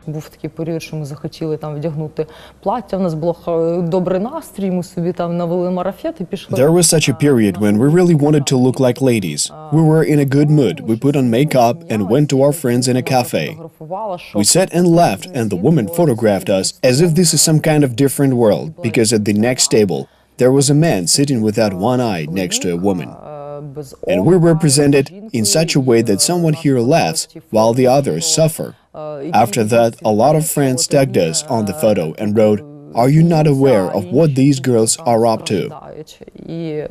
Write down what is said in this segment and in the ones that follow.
Був такий період, що ми захотіли там вдягнути плаття, у нас був добрий настрій, ми собі там навели марафет і пішли. There was such a period when we really wanted to look like ladies. We were in a good mood. We put on makeup and went to our friends in a cafe. We sat and laughed, and the woman photographed us as if this is some kind of different world, because at the next table there was a man sitting without one eye next to a woman. And we were presented in such a way that someone here laughs while the others suffer. After that, a lot of friends tagged us on the photo and wrote, "Are you not aware of what these girls are up to?" І,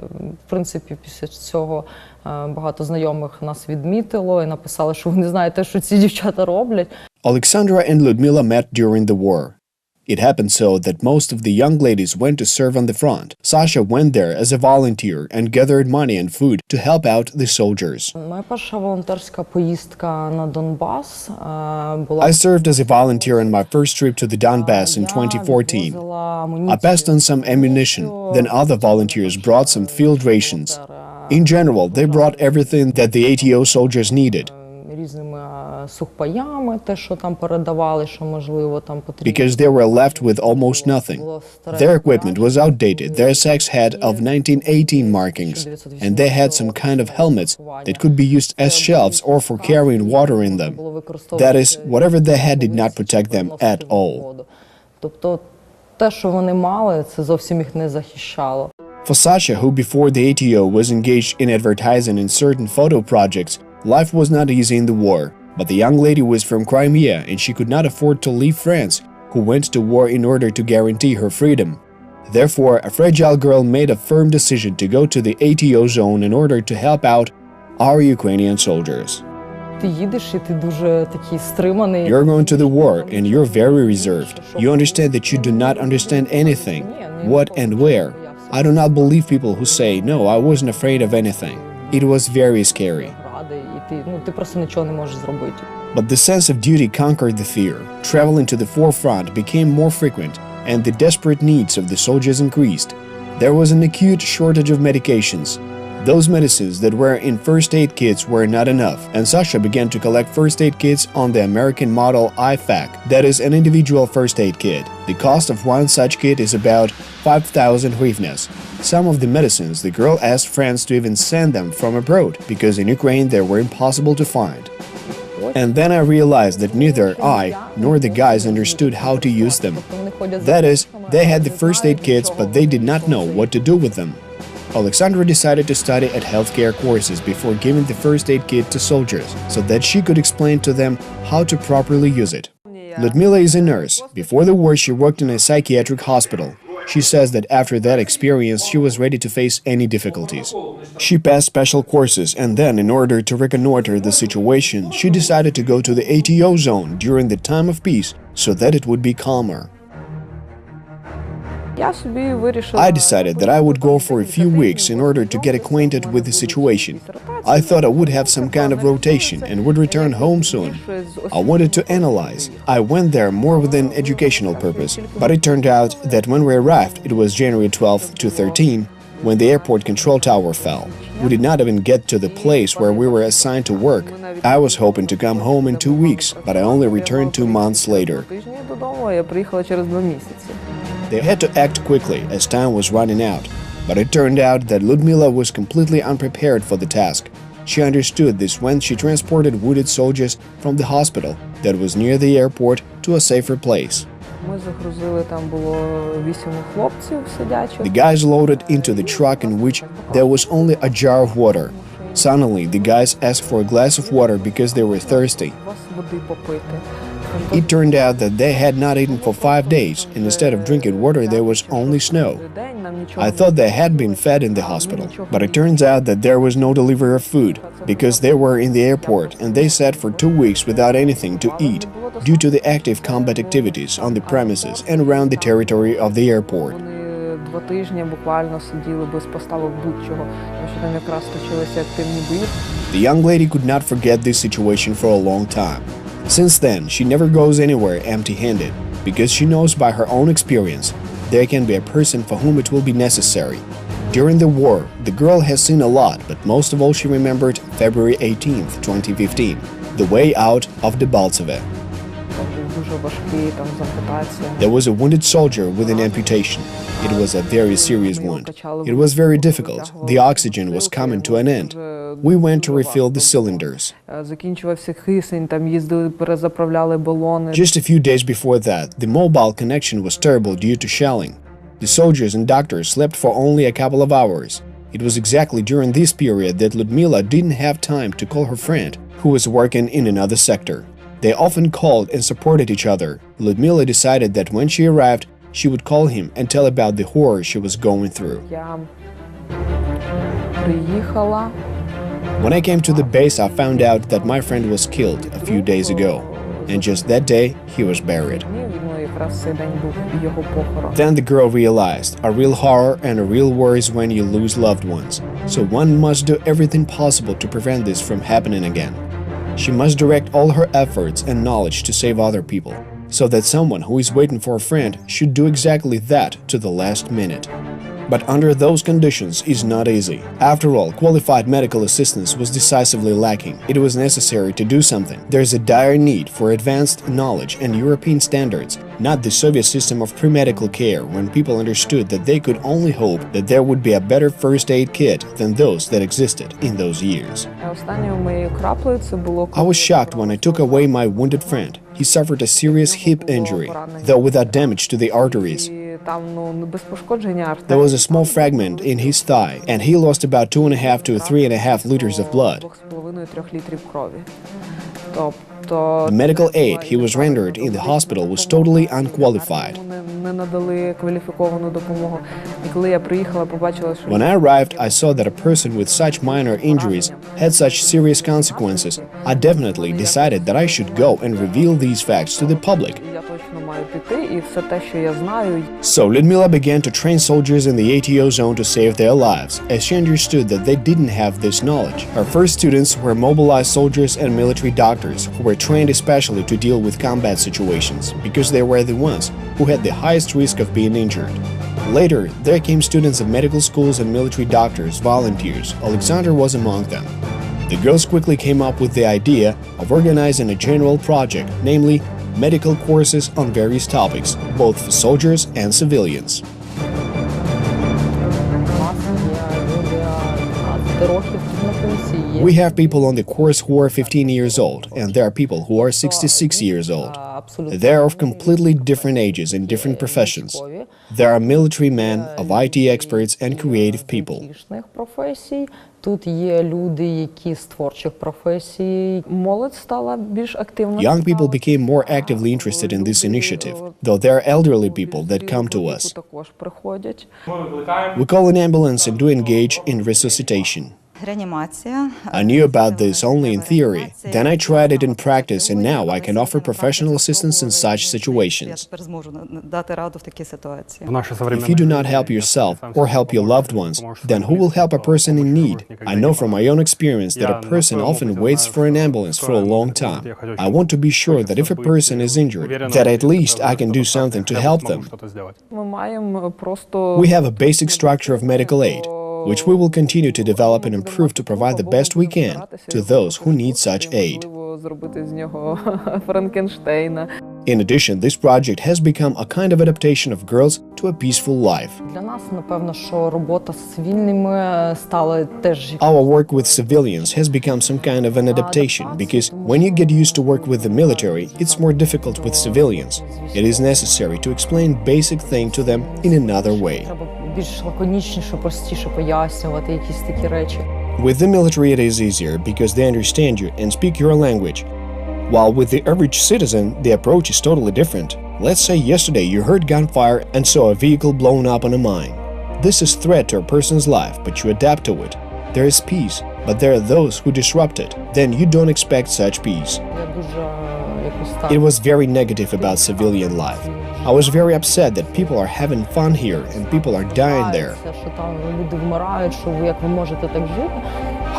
в принципі, після цього багато знайомих нас відмітило і написали, що ви не знаєте, що ці дівчата роблять. Alexandra and Lyudmila met during the war. It happened so that most of the young ladies went to serve on the front. Sasha went there as a volunteer and gathered money and food to help out the soldiers. Моя перша волонтерська поїздка на Донбас була. I served as a volunteer on my first trip to the Donbass in 2014. I passed on some ammunition, then other volunteers brought some field rations. In general, they brought everything that the ATO soldiers needed. Різними сухпаями, те, що там передавали, що можливо там потрібно. Because they were left with almost nothing. Their equipment was outdated. Their sacks had of 1918 markings, and they had some kind of helmets that could be used as shelves or for carrying water in them. That is, whatever they had did not protect them at all. Тобто те, що вони мали, це зовсім їх не захищало. For Sasha, who before the ATO was engaged in advertising in certain photo projects, life was not easy in the war, but the young lady was from Crimea and she could not afford to leave France, who went to war in order to guarantee her freedom. Therefore, a fragile girl made a firm decision to go to the ATO zone in order to help out our Ukrainian soldiers. Ти їдеш і ти дуже такий стриманий. You're going to the war and you're very reserved. You understand that you do not understand anything, what and where. I do not believe people who say, "No, I wasn't afraid of anything." It was very scary. Ти просто нічого не можеш зробити. But the sense of duty conquered the fear. Traveling to the forefront became more frequent, and the desperate needs of the soldiers increased. There was an acute shortage of medications. Those medicines that were in first aid kits were not enough, and Sasha began to collect first aid kits on the American model IFAC, that is an individual first aid kit. The cost of one such kit is about 5,000 hryvnias. Some of the medicines the girl asked friends to even send them from abroad, because in Ukraine they were impossible to find. And then I realized that neither I nor the guys understood how to use them. That is, they had the first aid kits, but they did not know what to do with them. Alexandra decided to study at healthcare courses before giving the first aid kit to soldiers, so that she could explain to them how to properly use it. Lyudmila is a nurse. Before the war, she worked in a psychiatric hospital. She says that after that experience, she was ready to face any difficulties. She passed special courses, and then, in order to reconnoiter the situation, she decided to go to the ATO zone during the time of peace, so that it would be calmer. I decided that I would go for a few weeks in order to get acquainted with the situation. I thought I would have some kind of rotation and would return home soon. I wanted to analyze. I went there more with an educational purpose, but it turned out that when we arrived, it was January 12th to 13, when the airport control tower fell. We did not even get to the place where we were assigned to work. I was hoping to come home in 2 weeks, but I only returned 2 months later. They had to act quickly as time was running out, but it turned out that Lyudmila was completely unprepared for the task. She understood this when she transported wounded soldiers from the hospital that was near the airport to a safer place. The guys loaded into the truck in which there was only a jar of water. Suddenly, the guys asked for a glass of water because they were thirsty. It turned out that they had not eaten for 5 days, and instead of drinking water, there was only snow. I thought they had been fed in the hospital, but it turns out that there was no delivery of food, because they were in the airport and they sat for 2 weeks without anything to eat, due to the active combat activities on the premises and around the territory of the airport. The young lady could not forget this situation for a long time. Since then, she never goes anywhere empty-handed, because she knows by her own experience there can be a person for whom it will be necessary. During the war, the girl has seen a lot, but most of all she remembered February 18th, 2015, the way out of Debaltseve. дуже важкі там з ампутацією. There was a wounded soldier with an amputation. It was a very serious wound. It was very difficult. The oxygen was coming to an end. We went to refill the cylinders. Закінчувався кисень, там їздили, перезаправляли балони. Just a few days before that, the mobile connection was terrible due to shelling. The soldiers and doctors slept for only a couple of hours. It was exactly during this period that Lyudmila didn't have time to call her friend, who was working in another sector. They often called and supported each other. Lyudmila decided that when she arrived, she would call him and tell about the horror she was going through. Я приїхала. When I came to the base, I found out that my friend was killed a few days ago, and just that day, he was buried. Then the girl realized a real horror and a real war is when you lose loved ones, so one must do everything possible to prevent this from happening again. She must direct all her efforts and knowledge to save other people, so that someone who is waiting for a friend should do exactly that to the last minute. But under those conditions is not easy. After all, qualified medical assistance was decisively lacking. It was necessary to do something. There is a dire need for advanced knowledge and European standards, not the Soviet system of pre-medical care when people understood that they could only hope that there would be a better first aid kit than those that existed in those years. I was shocked when I took away my wounded friend. He suffered a serious hip injury, though without damage to the arteries. There was a small fragment in his thigh, and he lost about 2.5 to 3.5 liters of blood. The medical aid he was rendered in the hospital was totally unqualified. When I arrived, I saw that a person with such minor injuries had such serious consequences. I definitely decided that I should go and reveal these facts to the public. So Lyudmila began to train soldiers in the ATO zone to save their lives, as she understood that they didn't have this knowledge. Her first students were mobilized soldiers and military doctors who were trained especially to deal with combat situations, because they were the ones who had the highest risk of being injured. Later, there came students of medical schools and military doctors, volunteers. Alexandra was among them. The girls quickly came up with the idea of organizing a general project, namely medical courses on various topics, both for soldiers and civilians. We have people on the course who are 15 years old, and there are people who are 66 years old. They are of completely different ages and different professions. There are military men, of IT experts and creative people. Тут є люди, які з творчих професій. Молодь стала більш активно. Young people became more actively interested in this initiative, though there are elderly people that come to us. Також приходять. We call an ambulance and do engage in resuscitation. I knew about this only in theory. Then I tried it in practice, and now I can offer professional assistance in such situations. If you do not help yourself or help your loved ones, then who will help a person in need? I know from my own experience that a person often waits for an ambulance for a long time. I want to be sure that if a person is injured, that at least I can do something to help them. We have a basic structure of medical aid, which we will continue to develop and improve to provide the best we can to those who need such aid. In addition, this project has become a kind of adaptation of girls to a peaceful life. Our work with civilians has become some kind of an adaptation, because when you get used to work with the military, it's more difficult with civilians. It is necessary to explain basic things to them in another way. With the military it is easier because they understand you and speak your language. While with the average citizen, the approach is totally different. Let's say yesterday you heard gunfire and saw a vehicle blown up on a mine. This is a threat to a person's life, but you adapt to it. There is peace, but there are those who disrupt it. Then you don't expect such peace. It was very negative about civilian life. I was very upset that people are having fun here and people are dying there.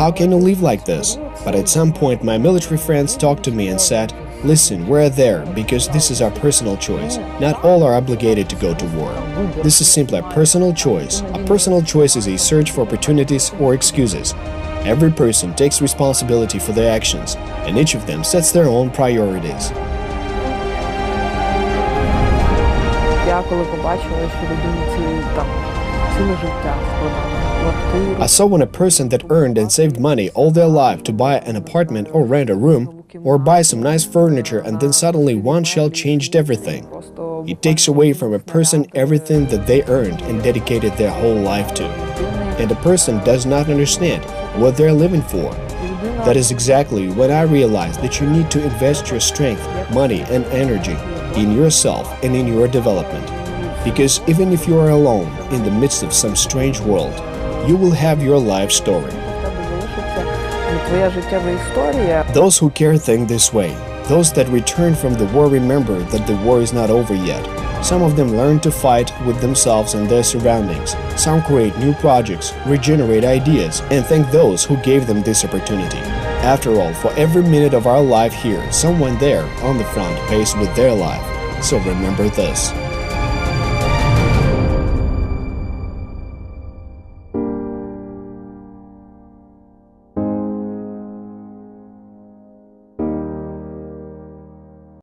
How can you live like this? But at some point my military friends talked to me and said, listen, we're there because this is our personal choice. Not all are obligated to go to war. This is simply a personal choice. A personal choice is a search for opportunities or excuses. Every person takes responsibility for their actions, and each of them sets their own priorities. коли побачила, що людині там ціле життя складали на квартиру. I saw when a person that earned and saved money all their life to buy an apartment or rent a room or buy some nice furniture and then suddenly one shell changed everything. It takes away from a person everything that they earned and dedicated their whole life to. And a person does not understand what they're living for. That is exactly when I realized that you need to invest your strength, money and energy in yourself and in your development. Because even if you are alone in the midst of some strange world, you will have your life story. Твоя життєва історія. Those who care think this way. Those that return from the war remember that the war is not over yet. Some of them learn to fight with themselves and their surroundings. Some create new projects, regenerate ideas, and thank those who gave them this opportunity. After all, for every minute of our life here, someone there on the front pays with their life. So remember this.